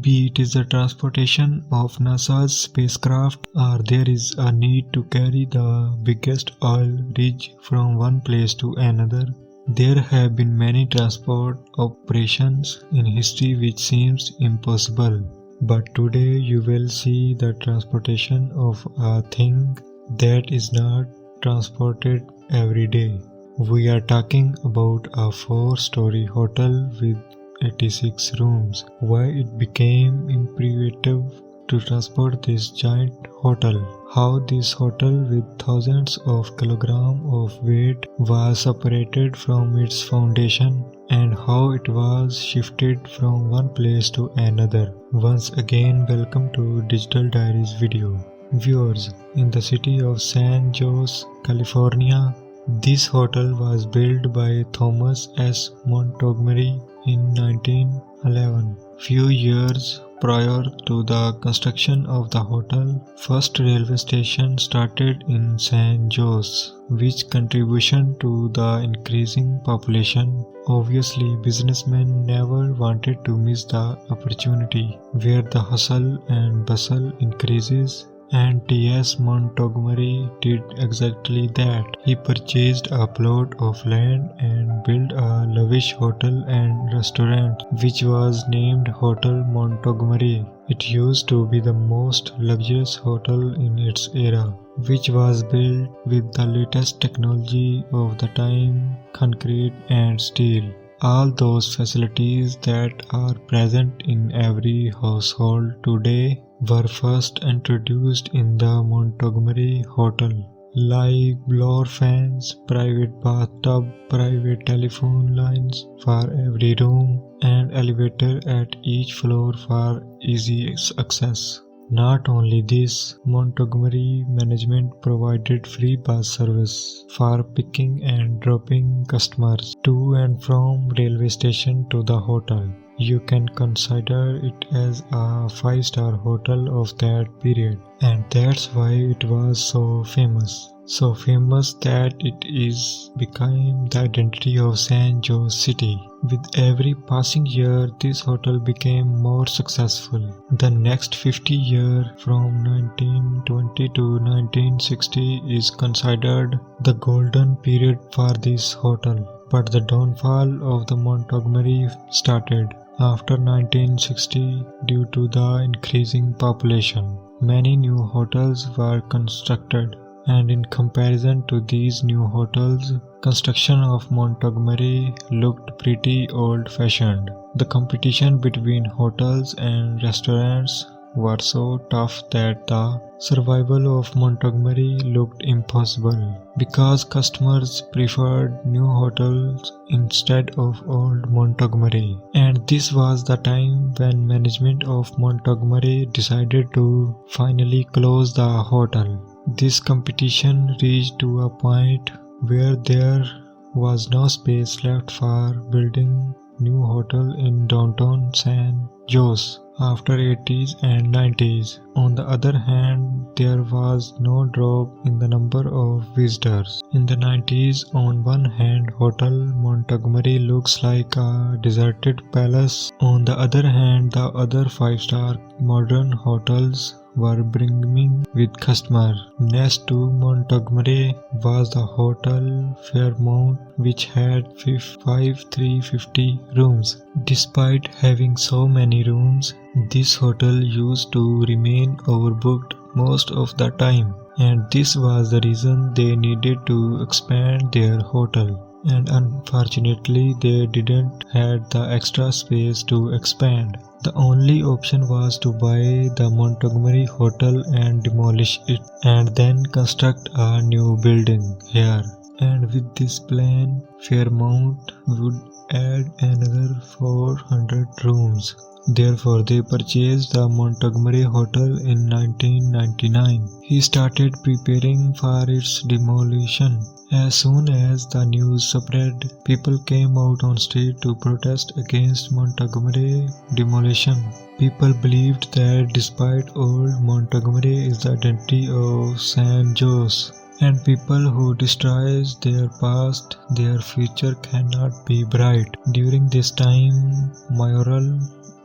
Be it is the transportation of NASA's spacecraft or there is a need to carry the biggest oil rig from one place to another. There have been many transport operations in history which seems impossible. But today you will see the transportation of a thing that is not transported every day. We are talking about a 4-story hotel with 86 rooms. Why it became imperative to transport this giant hotel. How this hotel with thousands of kilograms of weight was separated from its foundation and how it was shifted from one place to another. Once again, welcome to Digital Diaries video. Viewers, in the city of San Jose, California, this hotel was built by Thomas S. Montgomery in 1911. Few years prior to the construction of the hotel, first railway station started in San Jose, which contribution to the increasing population. Obviously, businessmen never wanted to miss the opportunity where the hustle and bustle increases. And T.S. Montgomery did exactly that. He purchased a plot of land and built a lavish hotel and restaurant which was named Hotel Montgomery. It used to be the most luxurious hotel in its era, which was built with the latest technology of the time, concrete and steel. All those facilities that are present in every household today were first introduced in the Montgomery Hotel, like blower fans, private bathtub, private telephone lines for every room, and elevator at each floor for easy access. Not only this, Montgomery management provided free bus service for picking and dropping customers to and from railway station to the hotel. You can consider it as a 5-star hotel of that period, and that's why it was so famous. So famous that it is became the identity of San Jose City. With every passing year, this hotel became more successful. The next 50 years, from 1920 to 1960, is considered the golden period for this hotel. But the downfall of the Montgomery started after 1960 due to the increasing population. Many new hotels were constructed, and in comparison to these new hotels, construction of Montgomery looked pretty old-fashioned. The competition between hotels and restaurants were so tough that the survival of Montgomery looked impossible because customers preferred new hotels instead of old Montgomery. And this was the time when management of Montgomery decided to finally close the hotel. This competition reached to a point where there was no space left for building new hotel in downtown San Jose after 80s and 90s. On the other hand, there was no drop in the number of visitors. In the 90s, on one hand, Hotel Montgomery looks like a deserted palace. On the other hand, the other 5-star modern hotels were brimming with customers. Next to Montgomery was the Hotel Fairmont, which had 350 rooms. Despite having so many rooms, this hotel used to remain overbooked most of the time, and this was the reason they needed to expand their hotel. And unfortunately, they didn't have the extra space to expand. The only option was to buy the Montgomery Hotel and demolish it, and then construct a new building here. And with this plan, Fairmont would add another 400 rooms. Therefore, they purchased the Montgomery Hotel in 1999. He started preparing for its demolition. As soon as the news spread, people came out on street to protest against Montgomery demolition. People believed that despite old Montgomery is the identity of San Jose, and people who destroys their past, their future cannot be bright. During this time, mayoral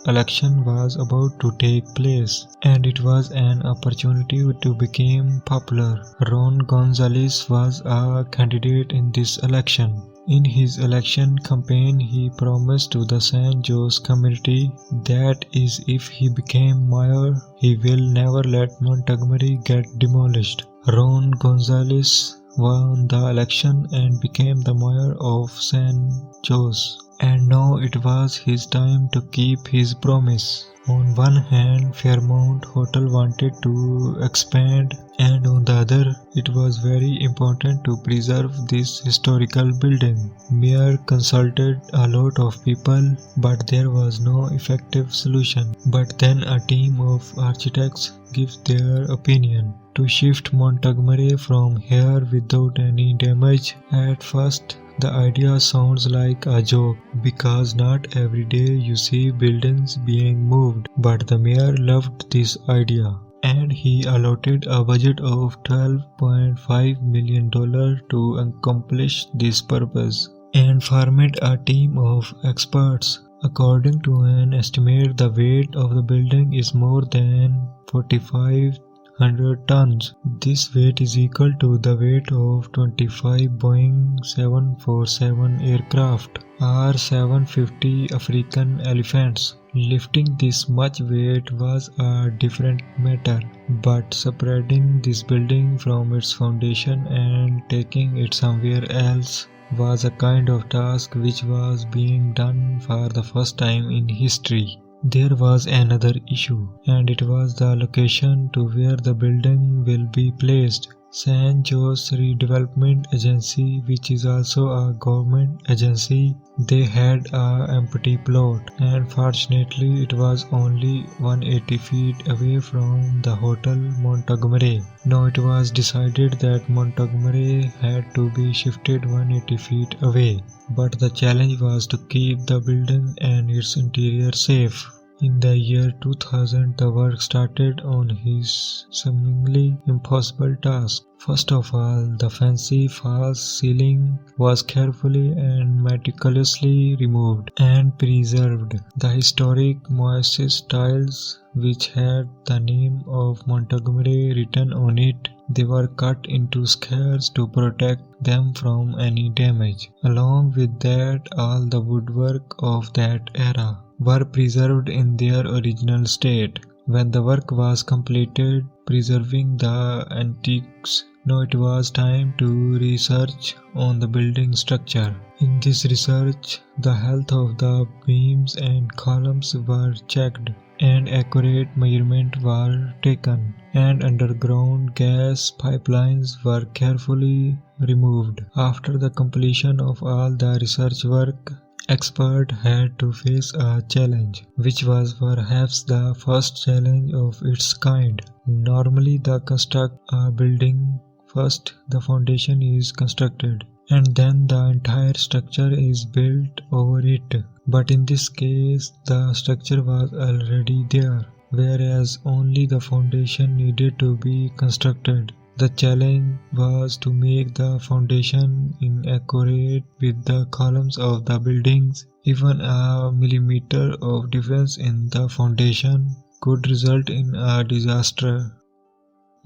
election was about to take place, and it was an opportunity to become popular. Ron Gonzalez was a candidate in this election. In his election campaign, he promised to the San Jose community that if he became mayor, he will never let Montgomery get demolished. Ron Gonzalez won the election and became the mayor of San Jose. And now it was his time to keep his promise. On one hand, Fairmount Hotel wanted to expand, and on the other, it was very important to preserve this historical building. Mayor consulted a lot of people, but there was no effective solution. But then a team of architects gives their opinion to shift Montgomery from here without any damage. At first, the idea sounds like a joke because not every day you see buildings being moved, but the mayor loved this idea and he allotted a budget of $12.5 million to accomplish this purpose and formed a team of experts. According to an estimate, the weight of the building is more than 4,500 tons. This weight is equal to the weight of 25 Boeing 747 aircraft or 750 African elephants. Lifting this much weight was a different matter, but spreading this building from its foundation and taking it somewhere else was a kind of task which was being done for the first time in history. There was another issue, and it was the location to where the building will be placed. San Jose Redevelopment Agency, which is also a government agency, they had an empty plot, and fortunately it was only 180 feet away from the Hotel Montgomery. Now it was decided that Montgomery had to be shifted 180 feet away, but the challenge was to keep the building and its interior safe. In the year 2000, the work started on his seemingly impossible task. First of all, the fancy false ceiling was carefully and meticulously removed and preserved. The historic mosaiced tiles, which had the name of Montgomery written on it, they were cut into squares to protect them from any damage. Along with that, all the woodwork of that era were preserved in their original state. When the work was completed, preserving the antiques, now it was time to research on the building structure. In this research, the health of the beams and columns were checked, and accurate measurements were taken, and underground gas pipelines were carefully removed. After the completion of all the research work, experts had to face a challenge, which was perhaps the first challenge of its kind. Normally, the construct a building, first the foundation is constructed, and then the entire structure is built over it. But in this case, the structure was already there, whereas only the foundation needed to be constructed. The challenge was to make the foundation inaccurate with the columns of the buildings. Even a millimeter of difference in the foundation could result in a disaster.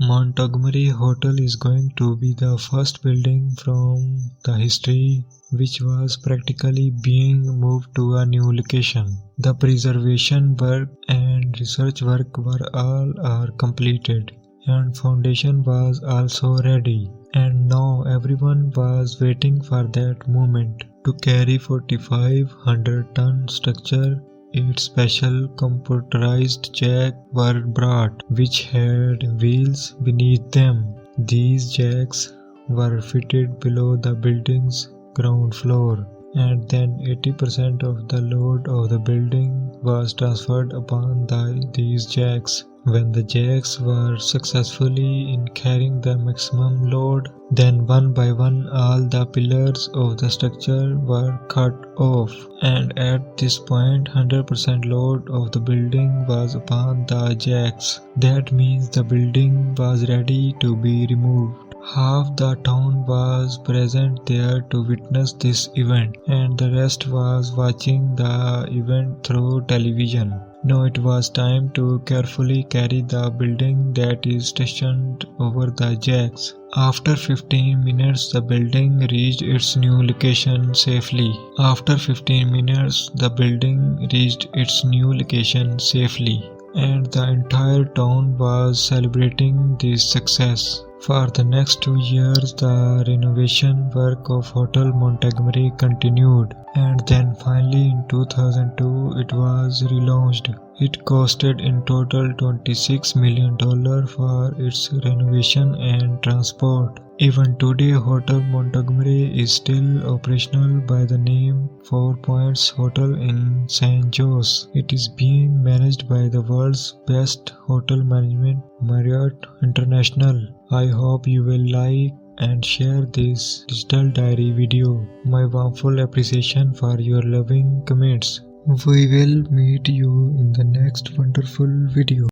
Montgomery Hotel is going to be the first building from the history which was practically being moved to a new location. The preservation work and research work were all are completed, and foundation was also ready, and now everyone was waiting for that moment to carry 4,500-ton structure. 8 special computerized jacks were brought, which had wheels beneath them. These jacks were fitted below the building's ground floor, and then 80% of the load of the building was transferred upon these jacks. When the jacks were successfully in carrying the maximum load, then one by one all the pillars of the structure were cut off, and at this point 100% load of the building was upon the jacks. That means the building was ready to be removed. Half the town was present there to witness this event, and the rest was watching the event through television. Now it was time to carefully carry the building that is stationed over the jacks. After 15 minutes, the building reached its new location safely. After 15 minutes, the building reached its new location safely, and the entire town was celebrating this success. For the next 2 years, the renovation work of Hotel Montgomery continued, and then finally in 2002 it was relaunched. It costed in total $26 million for its renovation and transport. Even today, Hotel Montgomery is still operational by the name Four Points Hotel in San Jose. It is being managed by the world's best hotel management, Marriott International. I hope you will like and share this digital diary video. My warmful appreciation for your loving comments. We will meet you in the next wonderful video.